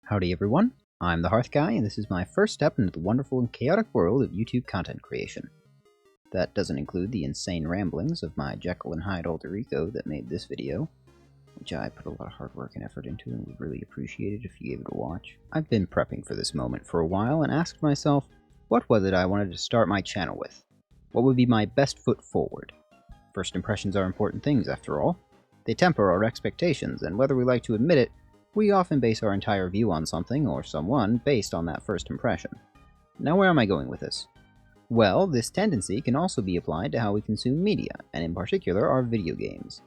Howdy everyone, I'm the Hearth Guy, and this is my first step into the wonderful and chaotic world of YouTube content creation. That doesn't include the insane ramblings of my Jekyll and Hyde alter ego that made this video, which I put a lot of hard work and effort into and would really appreciate it if you gave it a watch. I've been prepping for this moment for a while and asked myself, what was it I wanted to start my channel with? What would be my best foot forward? First impressions are important things after all. They temper our expectations, and whether we like to admit it, we often base our entire view on something or someone based on that first impression. Now where am I going with this? Well, this tendency can also be applied to how we consume media, and in particular our video games.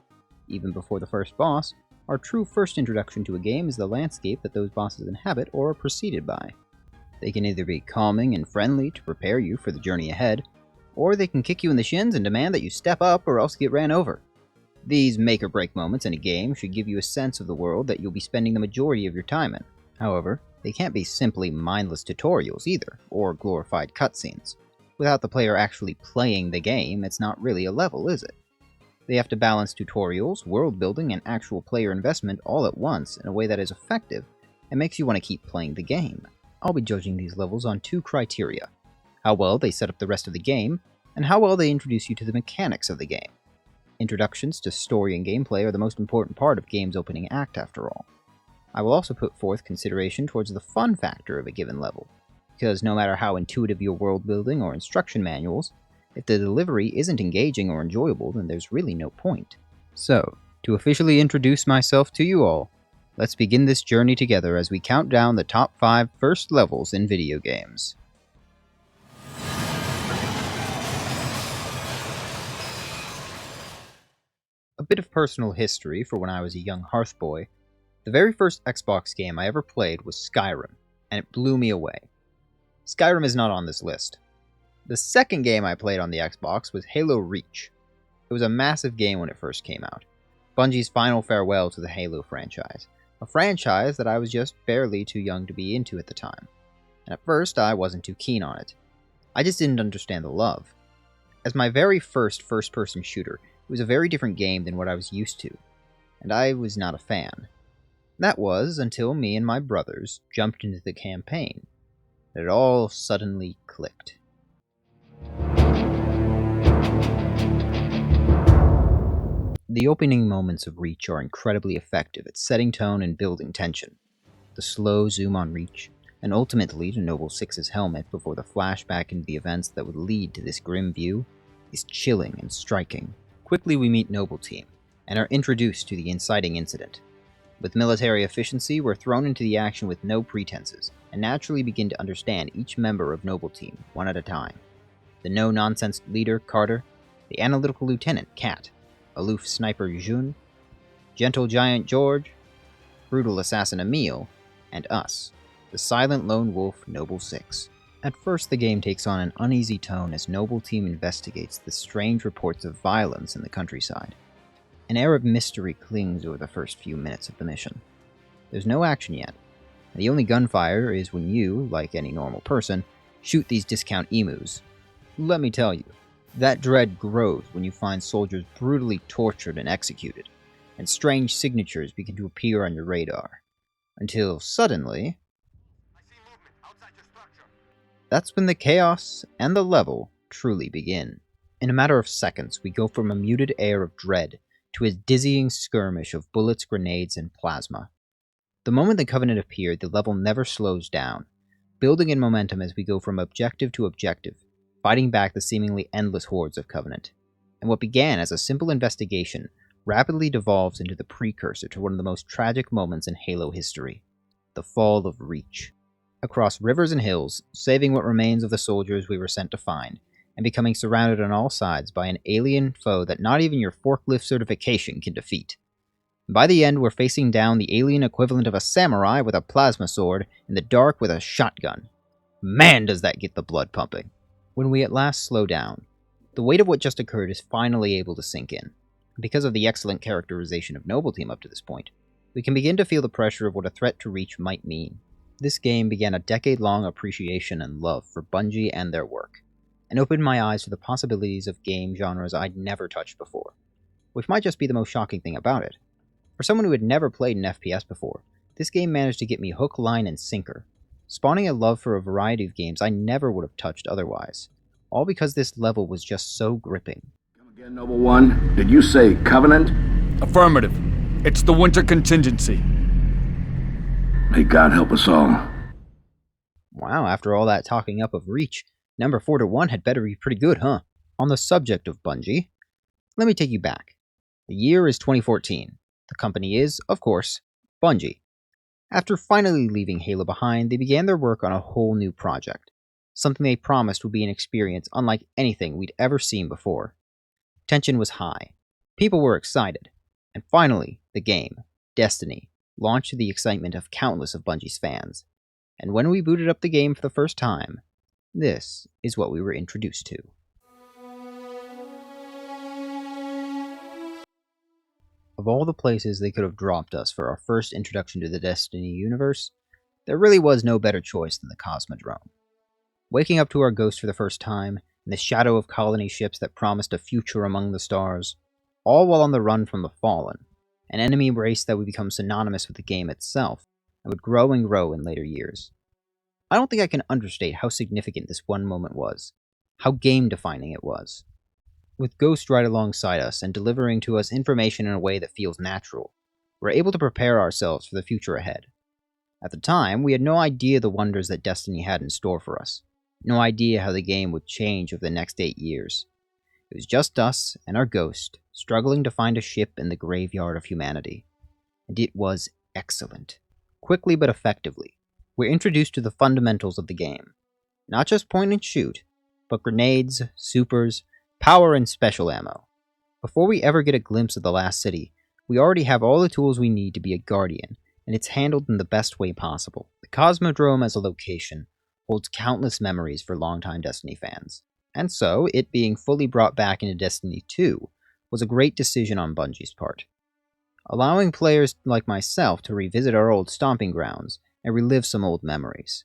Even before the first boss, our true first introduction to a game is the landscape that those bosses inhabit or are preceded by. They can either be calming and friendly to prepare you for the journey ahead, or they can kick you in the shins and demand that you step up or else get ran over. These make-or-break moments in a game should give you a sense of the world that you'll be spending the majority of your time in. However, they can't be simply mindless tutorials either, or glorified cutscenes. Without the player actually playing the game, it's not really a level, is it? They have to balance tutorials, world building, and actual player investment all at once in a way that is effective and makes you want to keep playing the game. I'll be judging these levels on two criteria: how well they set up the rest of the game, and how well they introduce you to the mechanics of the game. Introductions to story and gameplay are the most important part of game's opening act, after all. I will also put forth consideration towards the fun factor of a given level, because no matter how intuitive your world building or instruction manuals, if the delivery isn't engaging or enjoyable, then there's really no point. So, to officially introduce myself to you all, let's begin this journey together as we count down the top 5 first levels in video games. A bit of personal history for when I was a young hearth boy. The very first Xbox game I ever played was Skyrim, and it blew me away. Skyrim is not on this list. The second game I played on the Xbox was Halo Reach. It was a massive game when it first came out. Bungie's final farewell to the Halo franchise. A franchise that I was just barely too young to be into at the time. And at first I wasn't too keen on it. I just didn't understand the love. As my very first first-person shooter, it was a very different game than what I was used to, and I was not a fan. That was until me and my brothers jumped into the campaign, that it all suddenly clicked. The opening moments of Reach are incredibly effective at setting tone and building tension. The slow zoom on Reach, and ultimately to Noble Six's helmet before the flashback into the events that would lead to this grim view, is chilling and striking. Quickly we meet Noble Team, and are introduced to the inciting incident. With military efficiency, we're thrown into the action with no pretenses, and naturally begin to understand each member of Noble Team, one at a time. The no-nonsense leader, Carter, the analytical lieutenant, Kat, aloof sniper, Jun, gentle giant, George, brutal assassin, Emile, and us, the silent lone wolf, Noble Six. At first, the game takes on an uneasy tone as Noble Team investigates the strange reports of violence in the countryside. An air of mystery clings over the first few minutes of the mission. There's no action yet, and the only gunfire is when you, like any normal person, shoot these discount emus. Let me tell you, that dread grows when you find soldiers brutally tortured and executed, and strange signatures begin to appear on your radar. Until suddenly, that's when the chaos and the level truly begin. In a matter of seconds, we go from a muted air of dread to a dizzying skirmish of bullets, grenades, and plasma. The moment the Covenant appeared, the level never slows down, building in momentum as we go from objective to objective, fighting back the seemingly endless hordes of Covenant. And what began as a simple investigation rapidly devolves into the precursor to one of the most tragic moments in Halo history, the fall of Reach. Across rivers and hills, saving what remains of the soldiers we were sent to find, and becoming surrounded on all sides by an alien foe that not even your forklift certification can defeat. By the end, we're facing down the alien equivalent of a samurai with a plasma sword in the dark with a shotgun. Man, does that get the blood pumping. When we at last slow down, the weight of what just occurred is finally able to sink in. Because of the excellent characterization of Noble Team up to this point, we can begin to feel the pressure of what a threat to Reach might mean. This game began a decade-long appreciation and love for Bungie and their work, and opened my eyes to the possibilities of game genres I'd never touched before, which might just be the most shocking thing about it. For someone who had never played an FPS before, This game managed to get me hook, line, and sinker, spawning a love for a variety of games I never would have touched otherwise, all because this level was just so gripping. Come again, Noble One. Did you say Covenant? Affirmative. It's the winter contingency. May God help us all. Wow, after all that talking up of Reach, number 4-1 had better be pretty good, huh? On the subject of Bungie, let me take you back. The year is 2014. The company is, of course, Bungie. After finally leaving Halo behind, they began their work on a whole new project, something they promised would be an experience unlike anything we'd ever seen before. Tension was high, people were excited, and finally, the game, Destiny, launched to the excitement of countless of Bungie's fans. And when we booted up the game for the first time, this is what we were introduced to. Of all the places they could have dropped us for our first introduction to the Destiny universe, there really was no better choice than the Cosmodrome. Waking up to our ghost for the first time, in the shadow of colony ships that promised a future among the stars, all while on the run from the Fallen, an enemy race that would become synonymous with the game itself, and would grow and grow in later years. I don't think I can understate how significant this one moment was, how game-defining it was. With Ghost right alongside us and delivering to us information in a way that feels natural, we're able to prepare ourselves for the future ahead. At the time, we had no idea the wonders that Destiny had in store for us, no idea how the game would change over the next 8 years. It was just us and our Ghost, struggling to find a ship in the graveyard of humanity. And it was excellent. Quickly but effectively, we're introduced to the fundamentals of the game. Not just point and shoot, but grenades, supers, power, and special ammo. Before we ever get a glimpse of the last city, we already have all the tools we need to be a Guardian, and it's handled in the best way possible. The Cosmodrome as a location holds countless memories for longtime Destiny fans, and so, it being fully brought back into Destiny 2 was a great decision on Bungie's part, allowing players like myself to revisit our old stomping grounds and relive some old memories.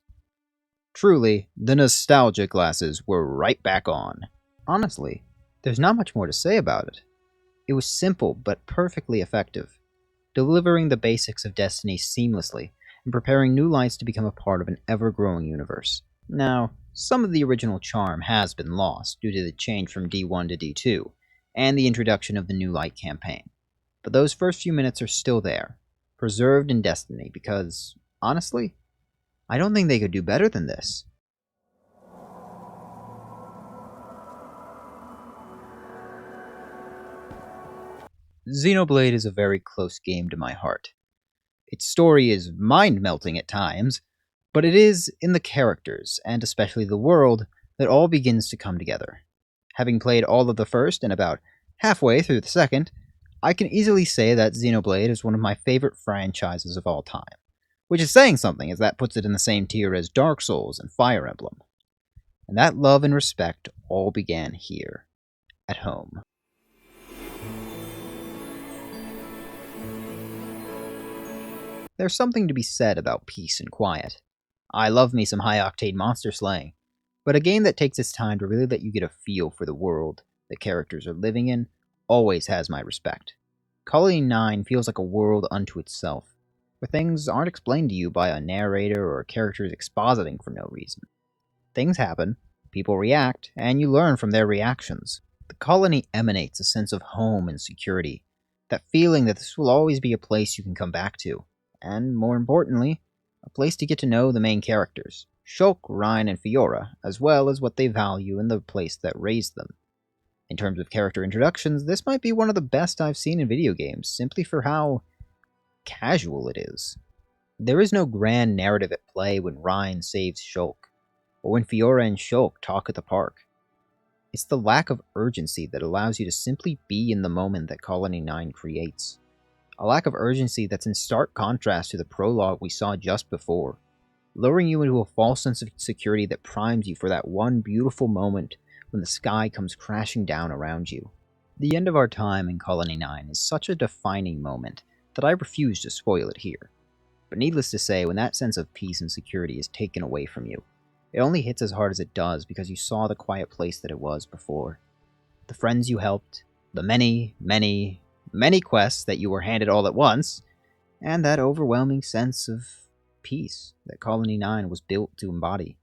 Truly, the nostalgia glasses were right back on. Honestly, there's not much more to say about it. It was simple but perfectly effective, delivering the basics of Destiny seamlessly and preparing new lights to become a part of an ever-growing universe. Now, some of the original charm has been lost due to the change from D1 to D2 and the introduction of the New Light campaign, but those first few minutes are still there, preserved in Destiny because, honestly, I don't think they could do better than this. Xenoblade is a very close game to my heart. Its story is mind-melting at times, but it is in the characters, and especially the world, that all begins to come together. Having played all of the first and about halfway through the second, I can easily say that Xenoblade is one of my favorite franchises of all time, which is saying something as that puts it in the same tier as Dark Souls and Fire Emblem. And that love and respect all began here, at home. There's something to be said about peace and quiet. I love me some high-octane monster slaying, but a game that takes its time to really let you get a feel for the world the characters are living in always has my respect. Colony 9 feels like a world unto itself, where things aren't explained to you by a narrator or characters expositing for no reason. Things happen, people react, and you learn from their reactions. The colony emanates a sense of home and security, that feeling that this will always be a place you can come back to, and, more importantly, a place to get to know the main characters, Shulk, Ryan, and Fiora, as well as what they value in the place that raised them. In terms of character introductions, this might be one of the best I've seen in video games, simply for how casual it is. There is no grand narrative at play when Ryan saves Shulk, or when Fiora and Shulk talk at the park. It's the lack of urgency that allows you to simply be in the moment that Colony 9 creates. A lack of urgency that's in stark contrast to the prologue we saw just before, luring you into a false sense of security that primes you for that one beautiful moment when the sky comes crashing down around you. The end of our time in Colony 9 is such a defining moment that I refuse to spoil it here. But needless to say, when that sense of peace and security is taken away from you, it only hits as hard as it does because you saw the quiet place that it was before. The friends you helped, the many quests that you were handed all at once, and that overwhelming sense of peace that Colony 9 was built to embody.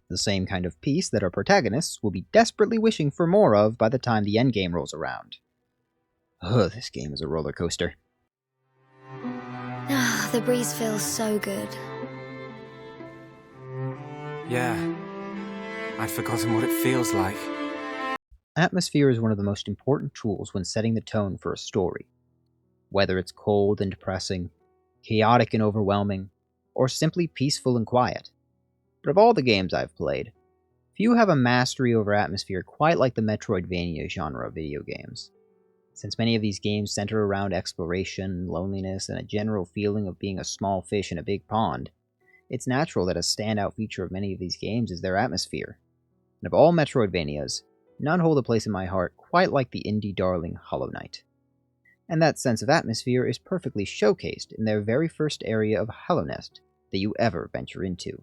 The same kind of peace that our protagonists will be desperately wishing for more of by the time the endgame rolls around. Ugh, this game is a roller coaster. Ah, the breeze feels so good. Yeah, I'd forgotten what it feels like. Atmosphere is one of the most important tools when setting the tone for a story. Whether it's cold and depressing, chaotic and overwhelming, or simply peaceful and quiet. But of all the games I've played, few have a mastery over atmosphere quite like the Metroidvania genre of video games. Since many of these games center around exploration, loneliness, and a general feeling of being a small fish in a big pond, it's natural that a standout feature of many of these games is their atmosphere. And of all Metroidvanias, none hold a place in my heart quite like the indie darling Hollow Knight. And that sense of atmosphere is perfectly showcased in their very first area of Hollow Nest that you ever venture into.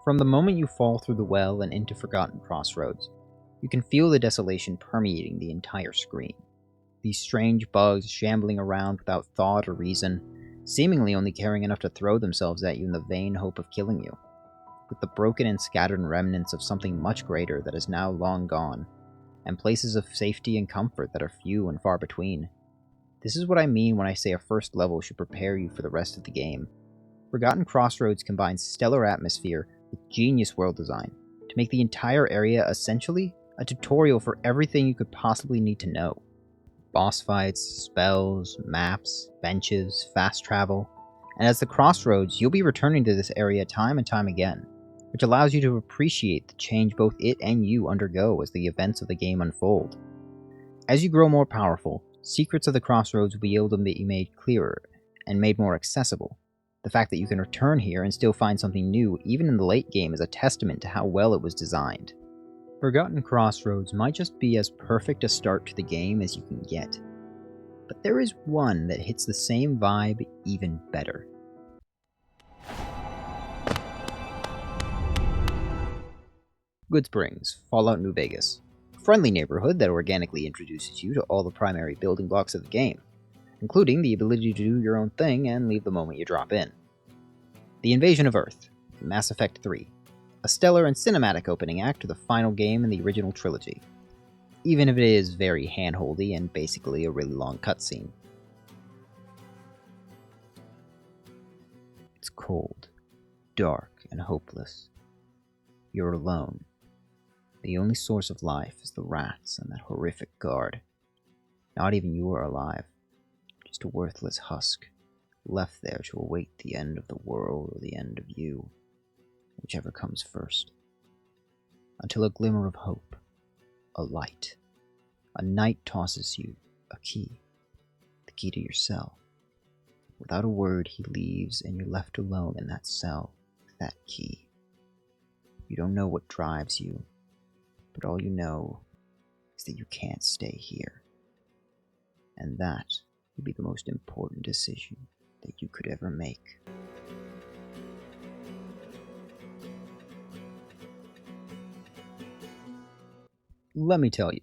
From the moment you fall through the well and into Forgotten Crossroads, you can feel the desolation permeating the entire screen. These strange bugs shambling around without thought or reason, seemingly only caring enough to throw themselves at you in the vain hope of killing you. With the broken and scattered remnants of something much greater that is now long gone, and places of safety and comfort that are few and far between. This is what I mean when I say a first level should prepare you for the rest of the game. Forgotten Crossroads combines stellar atmosphere with genius world design to make the entire area essentially a tutorial for everything you could possibly need to know. Boss fights, spells, maps, benches, fast travel, and as the Crossroads, you'll be returning to this area time and time again, which allows you to appreciate the change both it and you undergo as the events of the game unfold. As you grow more powerful, secrets of the Crossroads will be able to be made clearer and made more accessible. The fact that you can return here and still find something new, even in the late game, is a testament to how well it was designed. Forgotten Crossroads might just be as perfect a start to the game as you can get, but there is one that hits the same vibe even better. Goodsprings, Fallout New Vegas. A friendly neighborhood that organically introduces you to all the primary building blocks of the game, including the ability to do your own thing and leave the moment you drop in. The Invasion of Earth, Mass Effect 3, a stellar and cinematic opening act to the final game in the original trilogy, even if it is very hand-holdy and basically a really long cutscene. It's cold, dark, and hopeless. You're alone. The only source of life is the rats and that horrific guard. Not even you are alive. Just a worthless husk, left there to await the end of the world or the end of you, whichever comes first. Until a glimmer of hope, a light, a knight tosses you a key, the key to your cell. Without a word, he leaves, and you're left alone in that cell with that key. You don't know what drives you, but all you know is that you can't stay here. And that would be the most important decision that you could ever make. Let me tell you,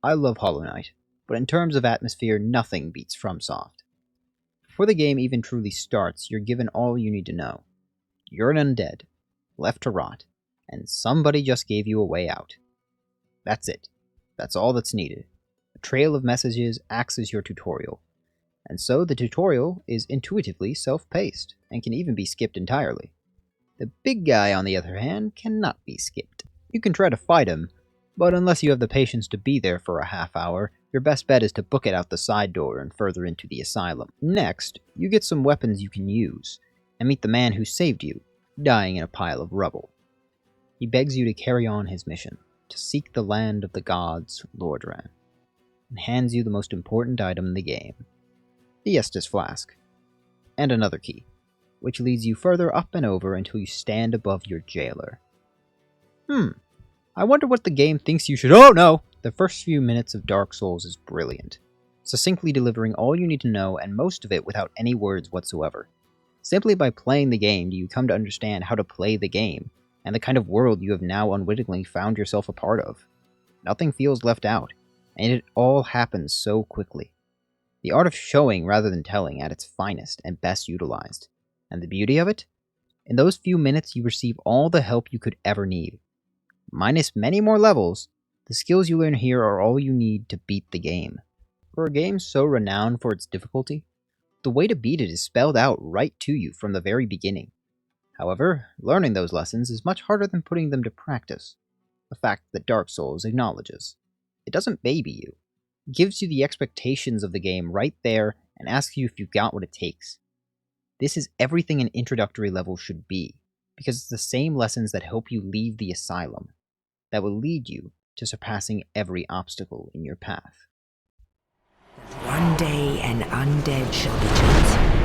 I love Hollow Knight, but in terms of atmosphere, nothing beats FromSoft. Before the game even truly starts, you're given all you need to know. You're an undead, left to rot, and somebody just gave you a way out. That's it. That's all that's needed. A trail of messages acts as your tutorial. And so the tutorial is intuitively self-paced, and can even be skipped entirely. The big guy, on the other hand, cannot be skipped. You can try to fight him, but unless you have the patience to be there for a half hour, your best bet is to book it out the side door and further into the asylum. Next, you get some weapons you can use, and meet the man who saved you, dying in a pile of rubble. He begs you to carry on his mission, to seek the land of the gods, Lordran, and hands you the most important item in the game, the Estus Flask, and another key, which leads you further up and over until you stand above your jailer. I wonder what the game thinks you should— Oh no! The first few minutes of Dark Souls is brilliant, succinctly delivering all you need to know and most of it without any words whatsoever. Simply by playing the game do you come to understand how to play the game, and the kind of world you have now unwittingly found yourself a part of. Nothing feels left out, and it all happens so quickly. The art of showing rather than telling at its finest and best utilized. And the beauty of it? In those few minutes you receive all the help you could ever need. Minus many more levels, the skills you learn here are all you need to beat the game. For a game so renowned for its difficulty, the way to beat it is spelled out right to you from the very beginning. However, learning those lessons is much harder than putting them to practice, a fact that Dark Souls acknowledges. It doesn't baby you. It gives you the expectations of the game right there and asks you if you've got what it takes. This is everything an introductory level should be, because it's the same lessons that help you leave the asylum, that will lead you to surpassing every obstacle in your path. One day an undead shall be chosen.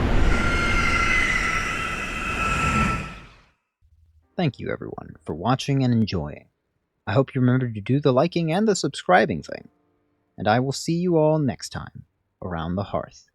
Thank you everyone for watching and enjoying. I hope you remember to do the liking and the subscribing thing, and I will see you all next time around the hearth.